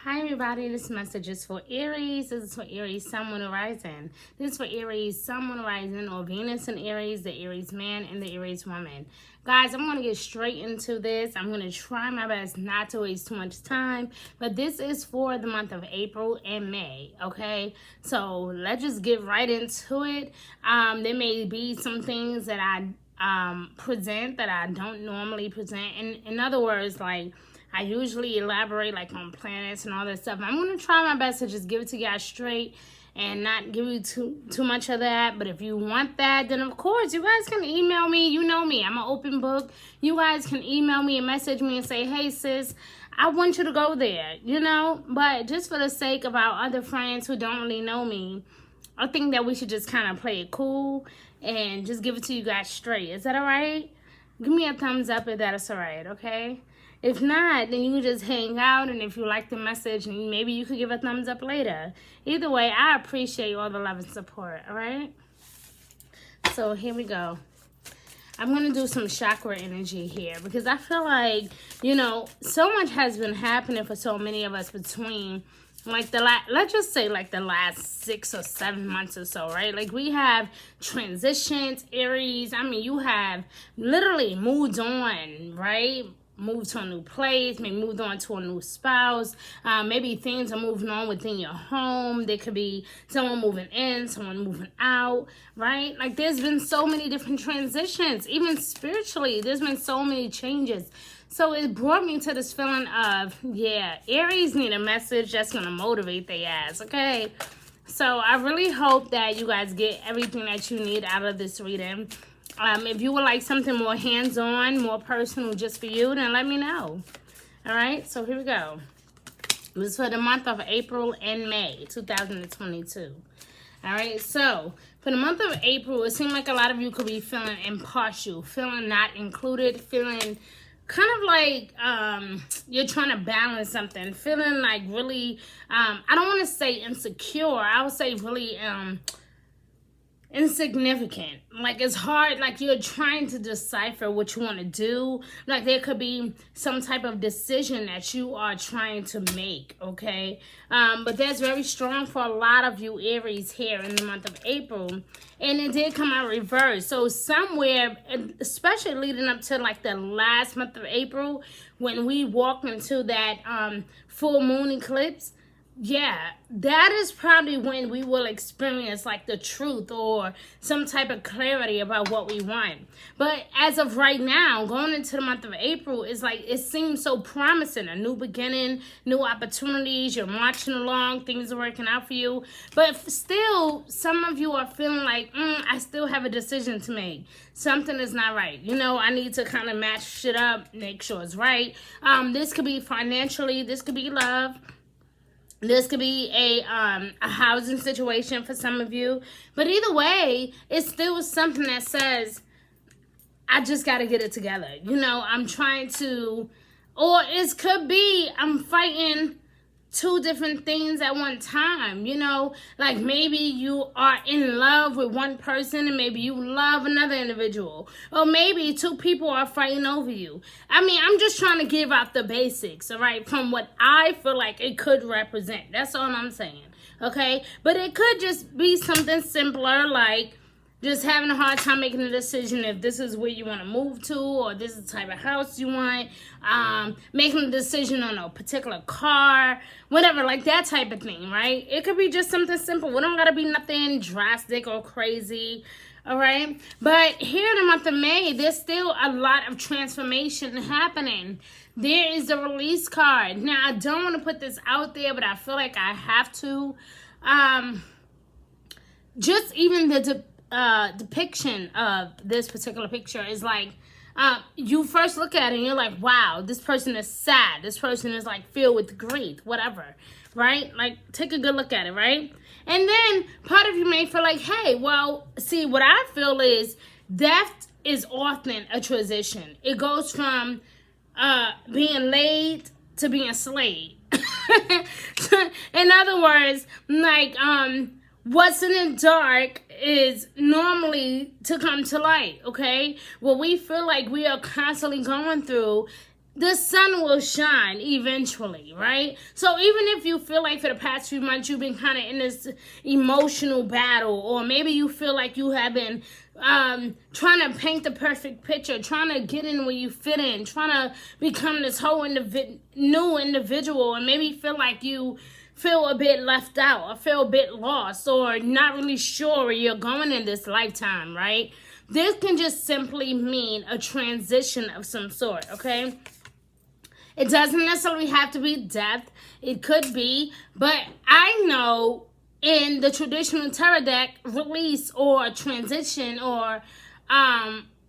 Hi everybody, this message is for Aries. This is for Aries, Sun, Moon, Rising. This is for Aries, Sun, Moon, Rising, or Venus and Aries, the Aries man and the Aries woman. Guys, I'm going to get straight into this. I'm going to try my best not to waste too much time, but this is for the month of April and May, okay? So let's just get right into it. There may be some things that I present that I don't normally present. In other words, like, I usually elaborate like on planets and all that stuff. I'm going to try my best to just give it to you guys straight and not give you too much of that. But if you want that, then of course you guys can email me. You know me, I'm an open book. You guys can email me and message me and say, hey sis, I want you to go there, you know. But just for the sake of our other friends who don't really know me, I think that we should just kind of play it cool and just give it to you guys straight. Is that all right? Give me a thumbs up if that is all right, okay? If not, then you can just hang out, and if you like the message, and maybe you could give a thumbs up later. Either way, I appreciate all the love and support, all right? So here we go. I'm going to do some chakra energy here because I feel like, you know, so much has been happening for so many of us between like let's just say like the last 6 or 7 months or so, right? Like we have transitions, Aries. I mean, you have literally moved on, right? Moved to a new place, maybe moved on to a new spouse. Maybe things are moving on within your home. There could be someone moving in, someone moving out, right? Like there's been so many different transitions. Even spiritually, there's been so many changes. So it brought me to this feeling of, yeah, Aries need a message that's going to motivate their ass, okay? So I really hope that you guys get everything that you need out of this reading. If you would like something more hands-on, more personal just for you, then let me know. All right, so here we go. This is for the month of April and May 2022. All right, so for the month of April, it seems like a lot of you could be feeling impartial, feeling not included, feeling kind of like you're trying to balance something, feeling like really, I don't want to say insecure. I would say really insignificant. Like it's hard, like you're trying to decipher what you want to do. Like there could be some type of decision that you are trying to make, okay? But that's very strong for a lot of you Aries here in the month of April, and it did come out reverse. So somewhere, especially leading up to like the last month of April, when we walked into that full moon eclipse, yeah, that is probably when we will experience like the truth or some type of clarity about what we want. But as of right now, going into the month of April, is like it seems so promising. A new beginning, new opportunities, you're marching along, things are working out for you. But still, some of you are feeling like, I still have a decision to make. Something is not right. You know, I need to kind of match shit up, make sure it's right. This could be financially, this could be love. This could be a housing situation for some of you. But either way, it's still something that says, I just got to get it together. You know, I'm trying to, or it could be I'm fighting 2 different things at one time, you know, like maybe you are in love with one person and maybe you love another individual, or maybe 2 people are fighting over you. I mean, I'm just trying to give out the basics, all right, from what I feel like it could represent. That's all I'm saying, okay? But it could just be something simpler, like just having a hard time making a decision if this is where you want to move to, or this is the type of house you want, making a decision on a particular car, whatever, like that type of thing, right? It could be just something simple. We don't got to be nothing drastic or crazy, all right? But here in the month of May, there's still a lot of transformation happening. There is the release card. Now, I don't want to put this out there, but I feel like I have to. Just even the depiction of this particular picture is like, you first look at it and you're like, wow, this person is sad. This person is like filled with grief, whatever, right? Like take a good look at it, right? And then part of you may feel like, hey, well, see, what I feel is death is often a transition. It goes from being laid to being slayed. In other words, like, what's in the dark is normally to come to light, okay? What we feel like we are constantly going through the sun will shine eventually, right? So even if you feel like for the past few months you've been kind of in this emotional battle, or maybe you feel like you have been trying to paint the perfect picture, trying to get in where you fit in, trying to become this whole new individual, and maybe feel like you feel a bit left out, or feel a bit lost, or not really sure where you're going in this lifetime, right? This can just simply mean a transition of some sort, okay? It doesn't necessarily have to be death. It could be. But I know in the traditional tarot deck, release or transition, or,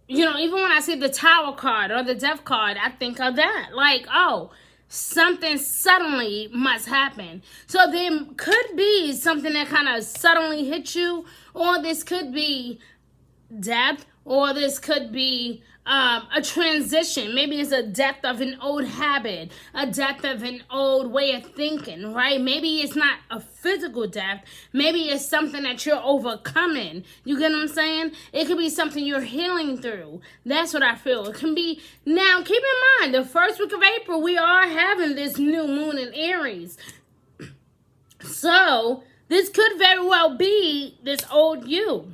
even when I see the Tower card or the Death card, I think of that. Like, oh, something suddenly must happen. So there could be something that kind of suddenly hits you, or this could be death, or this could be a transition. Maybe it's a death of an old habit, a death of an old way of thinking, right? Maybe it's not a physical death. Maybe it's something that you're overcoming. You get what I'm saying? It could be something you're healing through. That's what I feel. It can be. Now, keep in mind, the first week of April, we are having this new moon in Aries. So, this could very well be this old you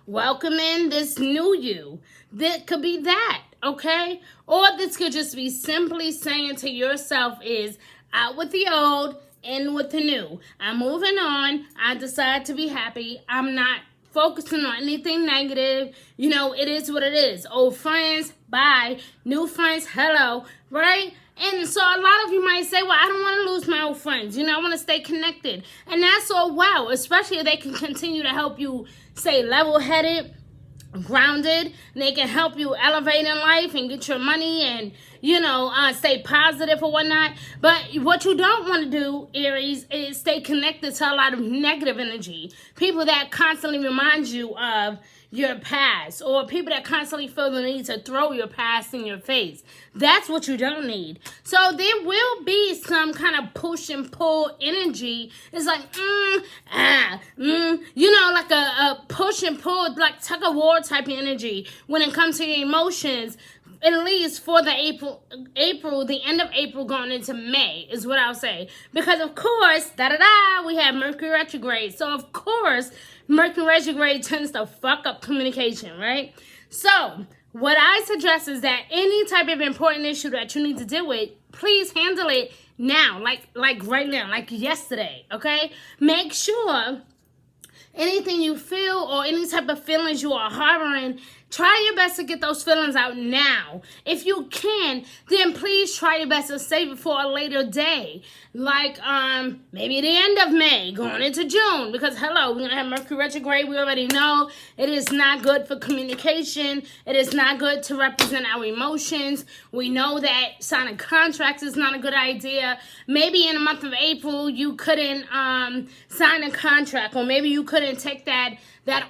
welcoming this new you. That could be that, okay? Or this could just be simply saying to yourself is, out with the old, in with the new. I'm moving on. I decide to be happy. I'm not focusing on anything negative. It is what it is. Old friends, bye. New friends, hello, right? And so a lot of you might say, well, I don't want to lose my old friends. I want to stay connected. And that's all well, especially if they can continue to help you stay level-headed, grounded, and they can help you elevate in life and get your money and, stay positive or whatnot. But what you don't want to do, Aries, is stay connected to a lot of negative energy. People that constantly remind you of your past, or people that constantly feel the need to throw your past in your face. That's what you don't need. So there will be some kind of push and pull energy. It's like, like a push and pull, like tug of war type of energy when it comes to your emotions. At least for the April, the end of April going into May is what I'll say. Because of course, we have Mercury retrograde. So of course, Mercury retrograde tends to fuck up communication, right? So what I suggest is that any type of important issue that you need to deal with, please handle it now, like right now, like yesterday, okay? Make sure anything you feel or any type of feelings you are harboring, try your best to get those feelings out now. If you can, then please try your best to save it for a later day. Like, maybe the end of May, going into June. Because, hello, we're going to have Mercury retrograde. We already know it is not good for communication. It is not good to represent our emotions. We know that signing contracts is not a good idea. Maybe in the month of April, you couldn't sign a contract. Or maybe you couldn't take that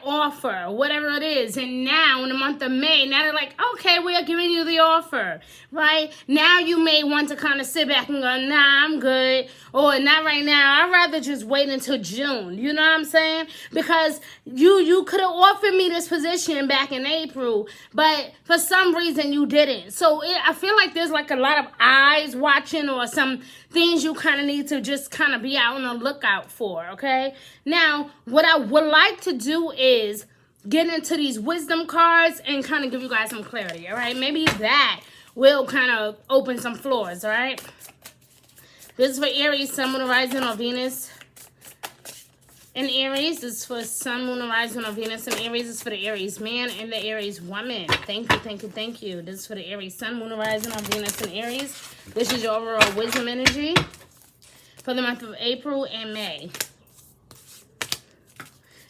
offer, whatever it is. And now in the month of May, now they're like, okay, we are giving you the offer, right? Now you may want to kind of sit back and go, nah, I'm good. Or not right now. I'd rather just wait until June. You know what I'm saying? Because you could have offered me this position back in April, but for some reason you didn't. So I feel like there's like a lot of eyes watching, or some things you kind of need to just kind of be out on the lookout for, okay? Now, what I would like to do is get into these wisdom cards and kind of give you guys some clarity, all right? Maybe that will kind of open some floors, all right? This is for Aries, Sun, Moon, Rising, or Venus in Aries. This is for Sun, Moon, Rising, or Venus in Aries. This is for the Aries man and the Aries woman. Thank you, thank you, thank you. This is for the Aries, Sun, Moon, Rising, or Venus in Aries. This is your overall wisdom energy for the month of April and May.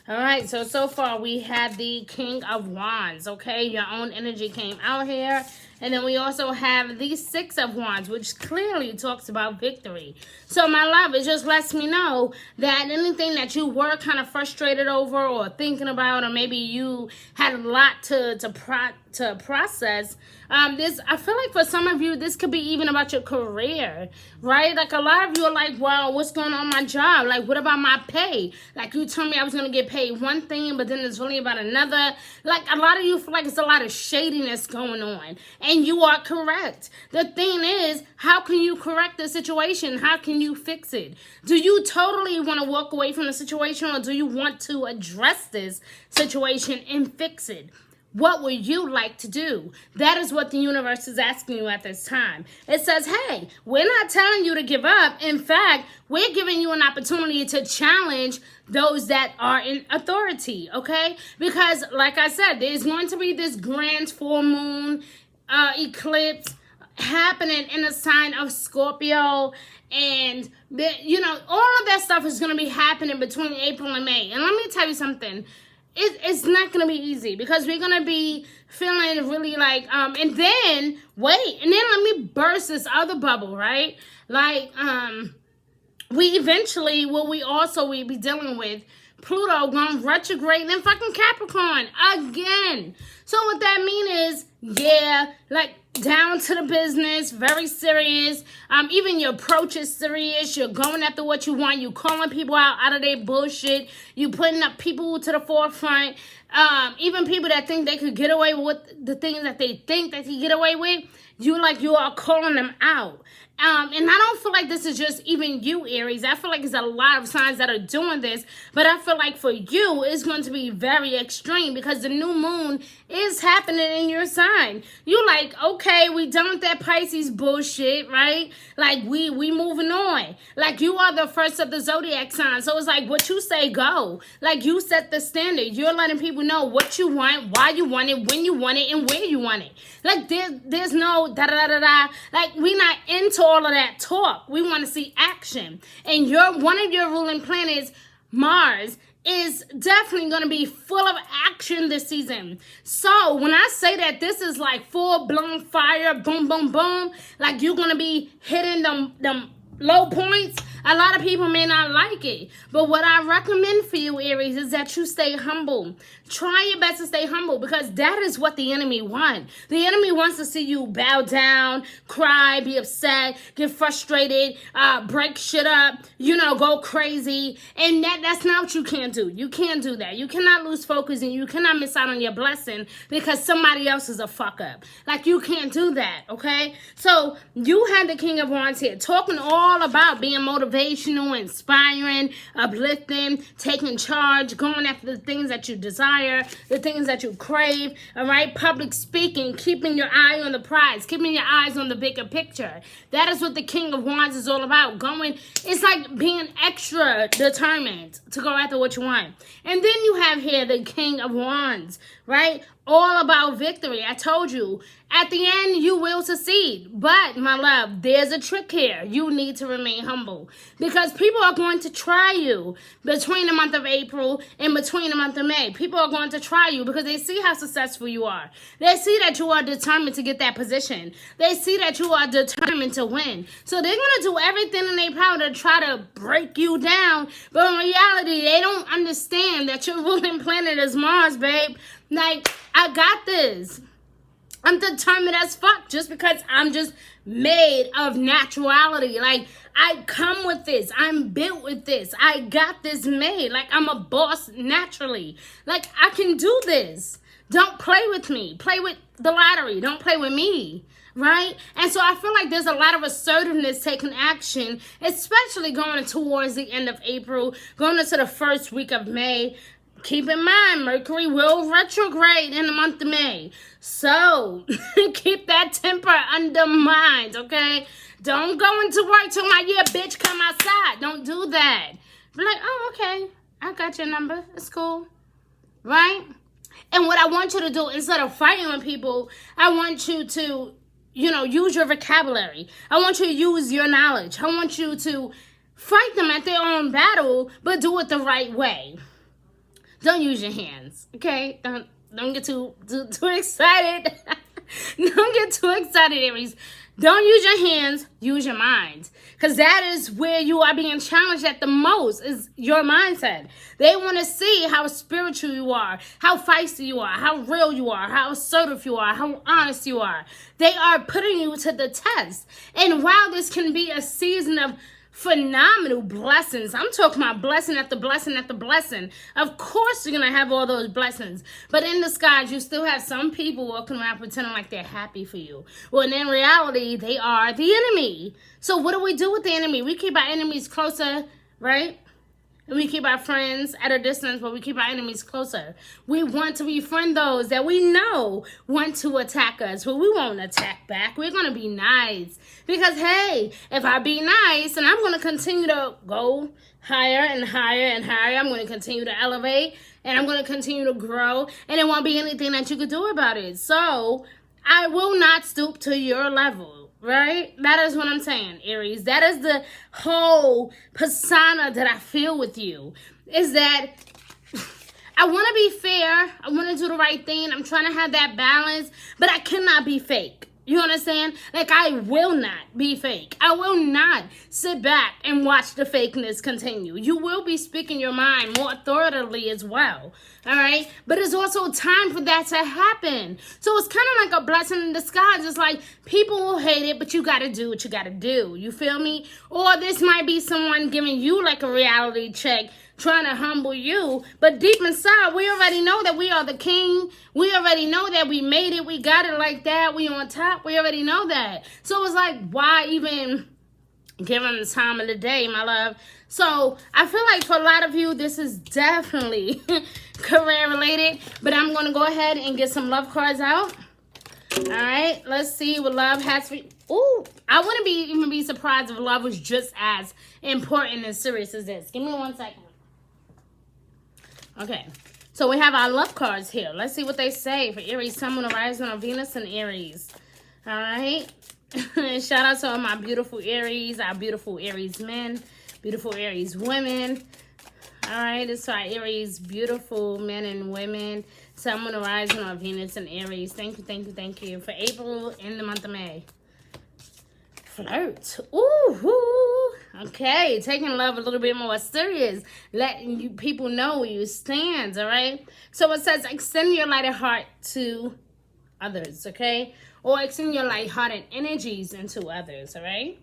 All right, so far we had the King of Wands, okay? Your own energy came out here. And then we also have the Six of Wands, which clearly talks about victory. So, my love, it just lets me know that anything that you were kind of frustrated over or thinking about, or maybe you had a lot to to process. This, I feel like for some of you, this could be even about your career, right? Like a lot of you are like, well, what's going on in my job? Like, what about my pay? Like, you told me I was going to get paid one thing, but then it's really about another. Like, a lot of you feel like it's a lot of shadiness going on, and you are correct. The thing is, how can you correct the situation? How can you fix it? Do you totally want to walk away from the situation, or do you want to address this situation and fix it? What would you like to do? That is what the universe is asking you at this time. It says, hey, we're not telling you to give up. In fact, we're giving you an opportunity to challenge those that are in authority, okay? Because, like I said, there's going to be this grand full moon eclipse happening in the sign of Scorpio, and all of that stuff is going to be happening between April and May. And let me tell you something. It's not going to be easy, because we're going to be feeling really like, and then let me burst this other bubble, right? Like, we eventually, what we also will be dealing with, Pluto going retrograde in fucking Capricorn again. So what that means is, yeah, like, down to the business, very serious. Even your approach is serious. You're going after what you want. You calling people out of their bullshit. You putting up people to the forefront. Even people that think they could get away with the things that they think that they get away with, you are calling them out. And I don't feel like this is just even you, Aries. I feel like it's a lot of signs that are doing this, but I feel like for you, it's going to be very extreme, because the new moon is happening in your sign. You like, okay, we done with that Pisces bullshit, right? Like, we moving on. Like, you are the first of the zodiac sign, so it's like, what you say, go. Like, you set the standard. You're letting people know what you want, why you want it, when you want it, and where you want it. Like, there's no da-da-da-da-da. Like, we not into all of that talk. We want to see action. And one of your ruling planets, Mars, is definitely going to be full of action this season. So when I say that this is like full-blown fire, boom, boom, boom, like you're going to be hitting them low points, a lot of people may not like it. But what I recommend for you, Aries, is that you stay humble. Try your best to stay humble, because that is what the enemy wants. The enemy wants to see you bow down, cry, be upset, get frustrated, break shit up, go crazy. And that's not what you can do. You can't do that. You cannot lose focus, and you cannot miss out on your blessing because somebody else is a fuck up. Like, you can't do that, okay? So you had the King of Wands here talking all about being motivational, inspiring, uplifting, taking charge, going after the things that you desire, the things that you crave, all right? Public speaking, keeping your eye on the prize, keeping your eyes on the bigger picture. That is what the King of Wands is all about. It's like being extra determined to go after what you want. And then you have here the King of Wands, right? All about victory. I told you, at the end, you will succeed. But, my love, there's a trick here. You need to remain humble, because people are going to try you between the month of April and between the month of May. People are going to try you because they see how successful you are. They see that you are determined to get that position. They see that you are determined to win. So they're going to do everything in their power to try to break you down. But in reality, they don't understand that your ruling planet is Mars, babe. Like, I got this. I'm determined as fuck, just because I'm just made of naturality. Like, I come with this. I'm built with this. I got this made. Like, I'm a boss naturally. Like, I can do this. Don't play with me. Play with the lottery. Don't play with me. Right? And so I feel like there's a lot of assertiveness taking action, especially going towards the end of April, going into the first week of May. Keep in mind, Mercury will retrograde in the month of May. So, keep that temper under mind, okay? Don't go into work till my bitch, come outside. Don't do that. Be like, oh, okay. I got your number. It's cool. Right? And what I want you to do, instead of fighting with people, I want you to, use your vocabulary. I want you to use your knowledge. I want you to fight them at their own battle, but do it the right way. Don't use your hands, okay? Don't get too excited. Don't get too excited, Aries. Don't use your hands, use your mind. Because that is where you are being challenged at the most, is your mindset. They want to see how spiritual you are, how feisty you are, how real you are, how assertive you are, how honest you are. They are putting you to the test. And while this can be a season of phenomenal blessings, I'm talking about blessing after blessing after blessing. Of course you're going to have all those blessings. But in disguise, you still have some people walking around pretending like they're happy for you. When in reality, they are the enemy. So what do we do with the enemy? We keep our enemies closer, right? And we keep our friends at a distance, but we keep our enemies closer. We want to befriend those that we know want to attack us, but we won't attack back. We're going to be nice. Because, hey, if I be nice, and I'm going to continue to go higher and higher and higher, I'm going to continue to elevate, and I'm going to continue to grow, and there won't be anything that you could do about it. So I will not stoop to your level. Right? That is what I'm saying, Aries. That is the whole persona that I feel with you. Is that I want to be fair. I want to do the right thing. I'm trying to have that balance. But I cannot be fake. You understand? Like, I will not be fake. I will not sit back and watch the fakeness continue. You will be speaking your mind more authoritatively as well. All right? But it's also time for that to happen. So it's kind of like a blessing in disguise. It's like people will hate it, but you got to do what you got to do. You feel me? Or this might be someone giving you like a reality check, trying to humble you, but deep inside, we already know that we are the king. We already know that we made it. We got it like that. We on top. We already know that. So it's like, why even give them the time of the day, my love? So I feel like for a lot of you, this is definitely career related, but I'm going to go ahead and get some love cards out. All right, let's see what love has for you. Ooh, I wouldn't even be surprised if love was just as important and serious as this. Give me 1 second. Okay, so we have our love cards here. Let's see what they say for Aries, Sun, Moon, Rising on Venus and Aries. All right. Shout out to all my beautiful Aries, our beautiful Aries men, beautiful Aries women. All right, it's our Aries, beautiful men and women. Sun, Moon, Rising on Venus and Aries. Thank you, thank you, thank you. For April in the month of May. Flirt. Ooh. Okay, taking love a little bit more serious, letting you people know where you stand, all right? So it says extend your lighted heart to others, okay? Or extend your lighthearted energies into others, all right?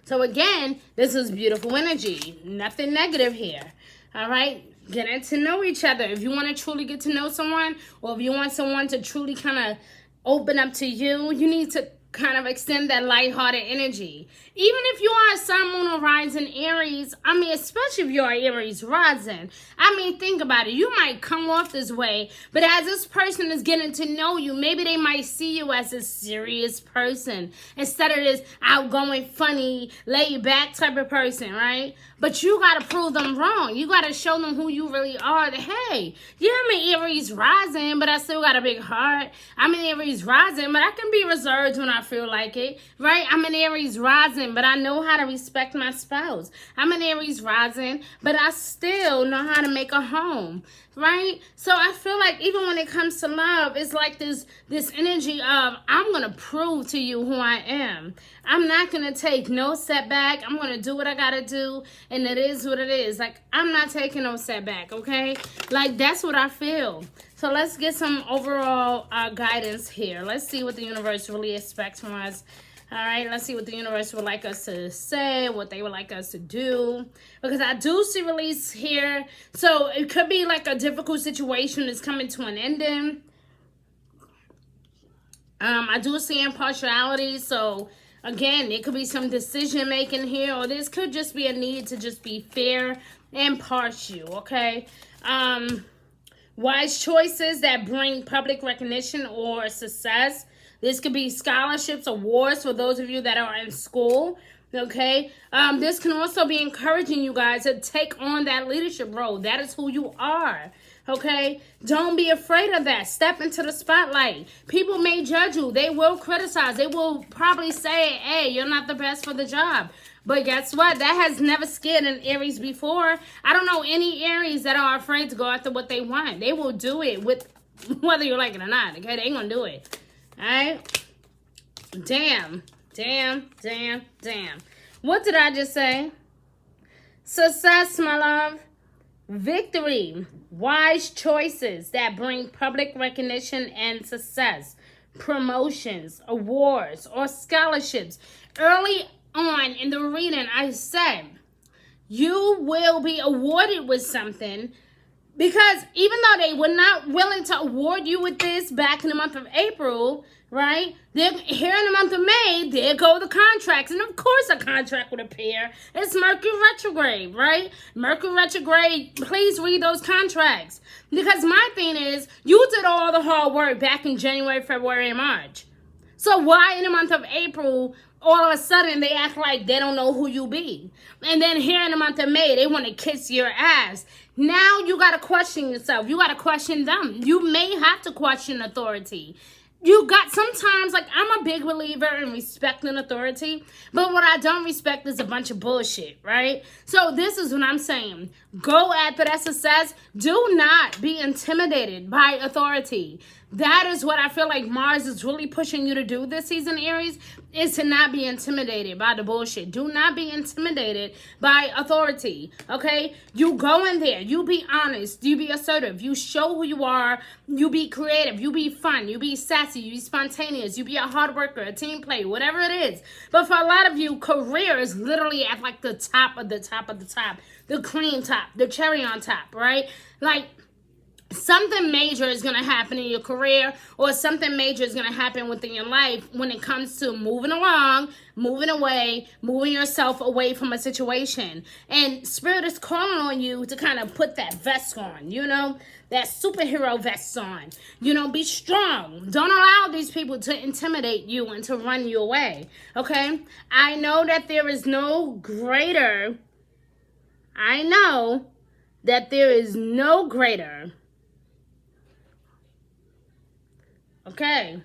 So again, this is beautiful energy. Nothing negative here, all right? Getting to know each other. If you want to truly get to know someone, or if you want someone to truly kind of open up to you, you need to kind of extend that lighthearted energy. Even if you are a Sun, Moon, or Rising Aries, I mean, especially if you are Aries Rising, I mean, think about it. You might come off this way, but as this person is getting to know you, maybe they might see you as a serious person instead of this outgoing, funny, laid back type of person, right? But you got to prove them wrong. You got to show them who you really are. That, hey, yeah, I'm an Aries Rising, but I still got a big heart. I'm an Aries Rising, but I can be reserved when I feel like it, right? I'm an Aries Rising, but I know how to respect my spouse. I'm an Aries Rising, but I still know how to make a home, right? So I feel like even when it comes to love, it's like this energy of, I'm going to prove to you who I am. I'm not going to take no setback. I'm going to do what I got to do, and it is what it is. Like, I'm not taking no setback, okay? Like, that's what I feel. So let's get some overall guidance here. Let's see what the universe really expects from us. All right, let's see what the universe would like us to say, what they would like us to do. Because I do see release here. So it could be like a difficult situation is coming to an ending. I do see impartiality. So again, it could be some decision making here. Or this could just be a need to just be fair and partial, okay? Wise choices that bring public recognition or success. This could be scholarships, awards for those of you that are in school, okay? This can also be encouraging you guys to take on that leadership role. That is who you are, okay? Don't be afraid of that. Step into the spotlight. People may judge you. They will criticize. They will probably say, hey, you're not the best for the job. But guess what? That has never scared an Aries before. I don't know any Aries that are afraid to go after what they want. They will do it with whether you like it or not, okay? They ain't gonna do it. All right. Damn. Damn, damn, damn. What did I just say? Success, my love. Victory. Wise choices that bring public recognition and success. Promotions, awards, or scholarships. Early on in the reading, I said, you will be awarded with something, because even though they were not willing to award you with this back in the month of April, right? They're here in the month of May, there go the contracts. And of course a contract would appear. It's Mercury retrograde, right? Mercury retrograde, please read those contracts. Because my thing is, you did all the hard work back in January, February, and March. So why in the month of April, all of a sudden they act like they don't know who you be? And then here in the month of May, they want to kiss your ass. Now you got to question yourself. You got to question them. You may have to question authority. You got sometimes, like, I'm a big believer in respecting authority, but what I don't respect is a bunch of bullshit, right? So this is what I'm saying. Go after that success. Do not be intimidated by authority. That is what I feel like Mars is really pushing you to do this season, Aries, is to not be intimidated by the bullshit. Do not be intimidated by authority, okay? You go in there. You be honest. You be assertive. You show who you are. You be creative. You be fun. You be sassy. You be spontaneous. You be a hard worker, a team player, whatever it is. But for a lot of you, career is literally at like the top of the top of the top. The cream top. The cherry on top, right? Like, something major is going to happen in your career, or something major is going to happen within your life when it comes to moving along, moving away, moving yourself away from a situation. And Spirit is calling on you to kind of put that vest on, you know, that superhero vest on. You know, be strong. Don't allow these people to intimidate you and to run you away, okay? I know that there is no greater Okay.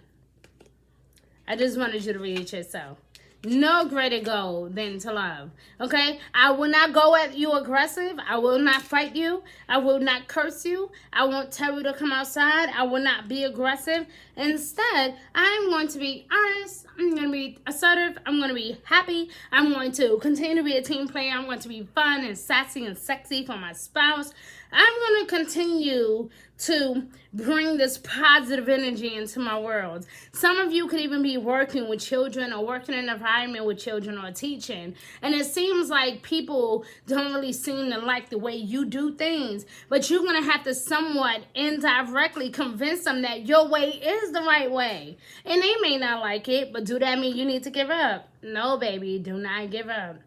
I just wanted you to read it yourself. No greater goal than to love. Okay? I will not go at you aggressive. I will not fight you. I will not curse you. I won't tell you to come outside. I will not be aggressive. Instead, I'm going to be honest. I'm going to be assertive. I'm going to be happy. I'm going to continue to be a team player. I'm going to be fun and sassy and sexy for my spouse. I'm going to continue to bring this positive energy into my world. Some of you could even be working with children or working in an environment with children or teaching. And it seems like people don't really seem to like the way you do things. But you're going to have to somewhat indirectly convince them that your way is the right way. And they may not like it, but do that mean you need to give up? No, baby, do not give up.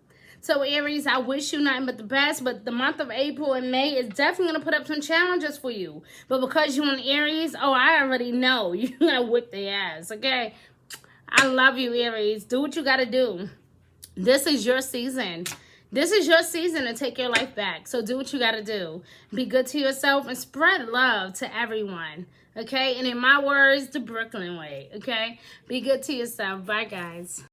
So, Aries, I wish you nothing but the best, but the month of April and May is definitely going to put up some challenges for you. But because you're an Aries, oh, I already know you're going to whip their ass, okay? I love you, Aries. Do what you got to do. This is your season. This is your season to take your life back. So do what you got to do. Be good to yourself and spread love to everyone, okay? And in my words, the Brooklyn way, okay? Be good to yourself. Bye, guys.